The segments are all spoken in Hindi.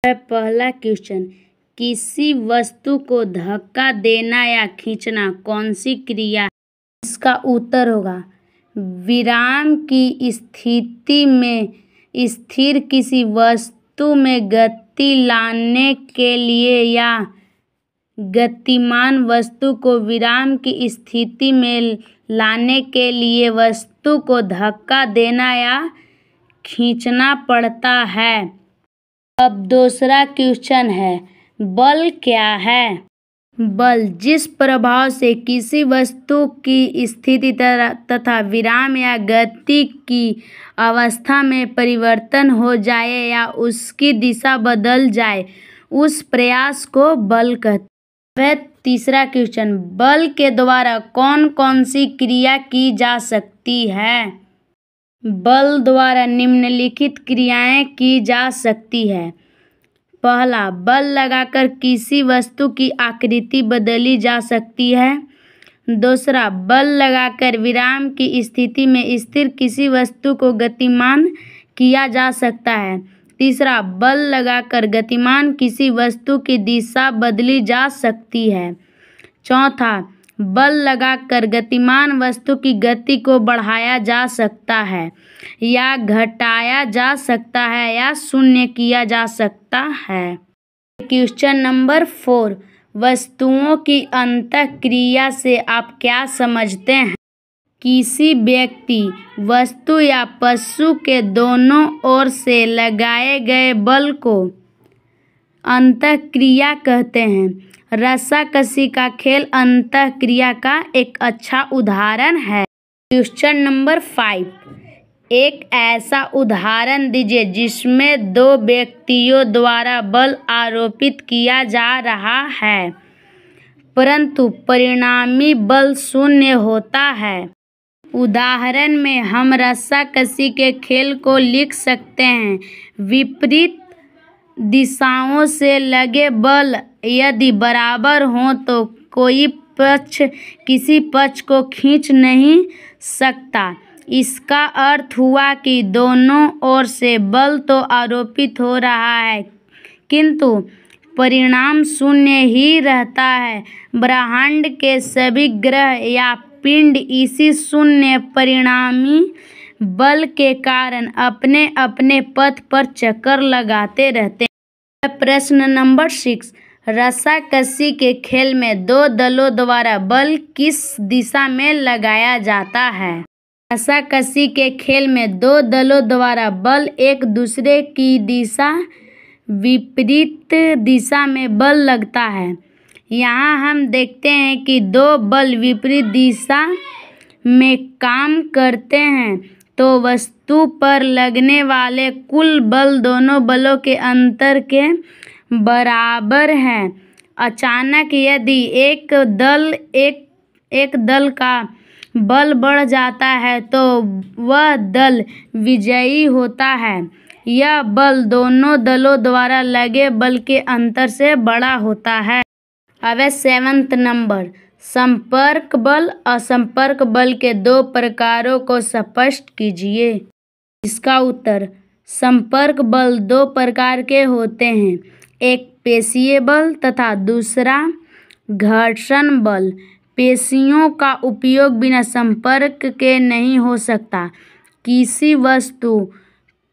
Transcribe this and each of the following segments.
पहला क्वेश्चन, किसी वस्तु को धक्का देना या खींचना कौन सी क्रिया है? इसका उत्तर होगा विराम की स्थिति में स्थिर किसी वस्तु में गति लाने के लिए या गतिमान वस्तु को विराम की स्थिति में लाने के लिए वस्तु को धक्का देना या खींचना पड़ता है। अब दूसरा क्वेश्चन है, बल क्या है? बल जिस प्रभाव से किसी वस्तु की स्थिति तथा विराम या गति की अवस्था में परिवर्तन हो जाए या उसकी दिशा बदल जाए, उस प्रयास को बल कहते हैं। वह तीसरा क्वेश्चन, बल के द्वारा कौन कौन सी क्रिया की जा सकती है? बल द्वारा निम्नलिखित क्रियाएं की जा सकती है। पहला, बल लगाकर किसी वस्तु की आकृति बदली जा सकती है। दूसरा, बल लगाकर विराम की स्थिति में स्थिर किसी वस्तु को गतिमान किया जा सकता है। तीसरा, बल लगाकर गतिमान किसी वस्तु की दिशा बदली जा सकती है। चौथा, बल लगाकर गतिमान वस्तु की गति को बढ़ाया जा सकता है या घटाया जा सकता है या शून्य किया जा सकता है। क्वेश्चन नंबर 4, वस्तुओं की अंतःक्रिया से आप क्या समझते हैं? किसी व्यक्ति, वस्तु या पशु के दोनों ओर से लगाए गए बल को अंतःक्रिया कहते हैं। रस्साकसी का खेल अंतःक्रिया का एक अच्छा उदाहरण है। क्वेश्चन नंबर 5, एक ऐसा उदाहरण दीजिए जिसमें दो व्यक्तियों द्वारा बल आरोपित किया जा रहा है परंतु परिणामी बल शून्य होता है। उदाहरण में हम रस्साकसी के खेल को लिख सकते हैं। विपरीत दिशाओं से लगे बल यदि बराबर हों तो कोई पक्ष किसी पक्ष को खींच नहीं सकता। इसका अर्थ हुआ कि दोनों ओर से बल तो आरोपित हो रहा है किंतु परिणाम शून्य ही रहता है। ब्रह्मांड के सभी ग्रह या पिंड इसी शून्य परिणामी बल के कारण अपने अपने पथ पर चक्कर लगाते रहते हैं। प्रश्न नंबर 6, रस्साकसी के खेल में दो दलों द्वारा बल किस दिशा में लगाया जाता है? रस्साकसी के खेल में दो दलों द्वारा बल एक दूसरे की विपरीत दिशा में बल लगता है। यहाँ हम देखते हैं कि दो बल विपरीत दिशा में काम करते हैं तो वस्तु पर लगने वाले कुल बल दोनों बलों के अंतर के बराबर है। अचानक यदि एक दल का बल बढ़ जाता है तो वह दल विजयी होता है। यह बल दोनों दलों द्वारा लगे बल के अंतर से बड़ा होता है। अब 7वां नंबर, संपर्क बल असंपर्क बल के दो प्रकारों को स्पष्ट कीजिए। इसका उत्तर, संपर्क बल दो प्रकार के होते हैं, एक पेशीय बल तथा दूसरा घर्षण बल। पेशियों का उपयोग बिना संपर्क के नहीं हो सकता। किसी वस्तु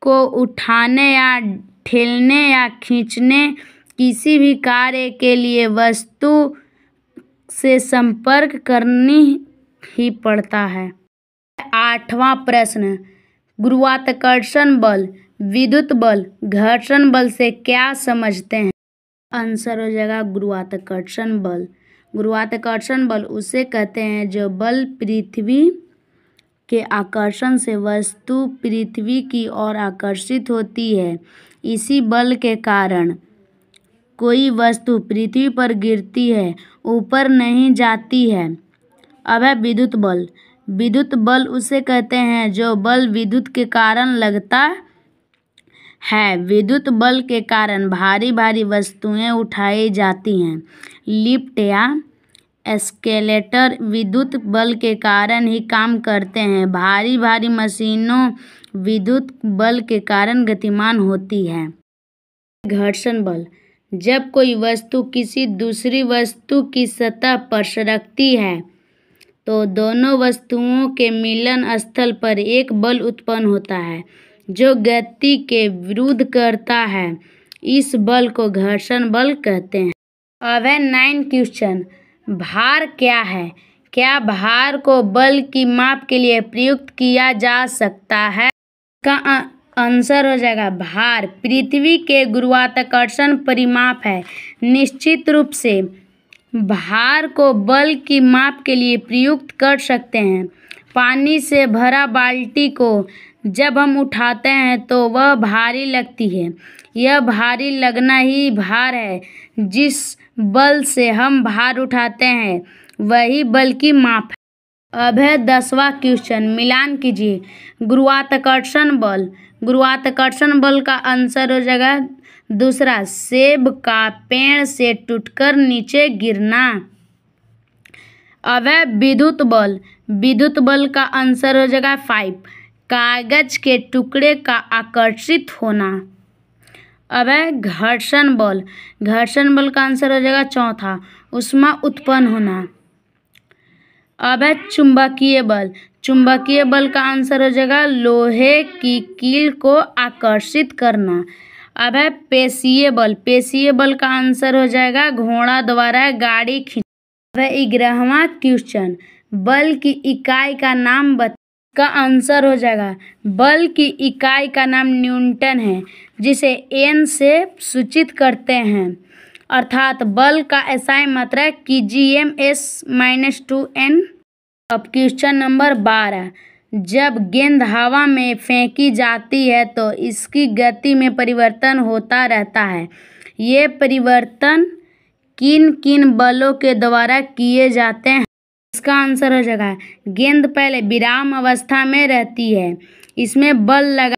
को उठाने या ठेलने या खींचने किसी भी कार्य के लिए वस्तु से संपर्क करनी ही पड़ता है। 8वां प्रश्न, गुरुत्वाकर्षण बल, विद्युत बल, घर्षण बल से क्या समझते हैं? आंसर हो जाएगा गुरुत्वाकर्षण बल। गुरुत्वाकर्षण बल उसे कहते हैं जो बल पृथ्वी के आकर्षण से वस्तु पृथ्वी की ओर आकर्षित होती है। इसी बल के कारण कोई वस्तु पृथ्वी पर गिरती है, ऊपर नहीं जाती है। अब है विद्युत बल। विद्युत बल उसे कहते हैं जो बल विद्युत के कारण लगता है। विद्युत बल के कारण भारी भारी वस्तुएं उठाई जाती हैं। लिफ्ट या एस्केलेटर विद्युत बल के कारण ही काम करते हैं। भारी भारी मशीनों विद्युत बल के कारण गतिमान होती है। घर्षण बल। जब कोई वस्तु किसी दूसरी वस्तु की सतह पर सरकती है तो दोनों वस्तुओं के मिलन स्थल पर एक बल उत्पन्न होता है जो गति के विरुद्ध करता है। इस बल को घर्षण बल कहते हैं। अब है 9 क्वेश्चन। भार क्या है? क्या भार को बल की माप के लिए प्रयुक्त किया जा सकता है? का आंसर हो जाएगा भार पृथ्वी के गुरुत्वाकर्षण परिमाप है। निश्चित रूप से भार को बल की माप के लिए प्रयुक्त कर सकते हैं। पानी से भरा बाल्टी को जब हम उठाते हैं तो वह भारी लगती है। यह भारी लगना ही भार है। जिस बल से हम भार उठाते हैं वही बल की माप है। अब है 10वां क्वेश्चन। मिलान कीजिए। गुरुत्वाकर्षण बल। गुरुत्वाकर्षण बल का आंसर हो जाएगा दूसरा, सेब का पेड़ से टूटकर नीचे गिरना। अब है विद्युत बल। विद्युत बल का आंसर हो जाएगा 5, कागज के टुकड़े का आकर्षित होना। अब है घर्षण बल। घर्षण बल का आंसर हो जाएगा चौथा, ऊष्मा उत्पन्न होना। अब है चुंबकीय बल। चुंबकीय बल का आंसर हो जाएगा लोहे की कील को आकर्षित करना। अब है पेशीय बल। पेशीय बल का आंसर हो जाएगा घोड़ा द्वारा गाड़ी खींच। अब है 11वां क्वेश्चन। बल की इकाई का नाम बता। का आंसर हो जाएगा बल की इकाई का नाम न्यूटन है, जिसे एन से सूचित करते हैं। अर्थात बल का एसआई मात्रा kgm(s-2n)। अब क्वेश्चन नंबर 12। जब गेंद हवा में फेंकी जाती है तो इसकी गति में परिवर्तन होता रहता है। ये परिवर्तन किन किन बलों के द्वारा किए जाते हैं? इसका आंसर हो जाएगा गेंद पहले विराम अवस्था में रहती है, इसमें बल लगा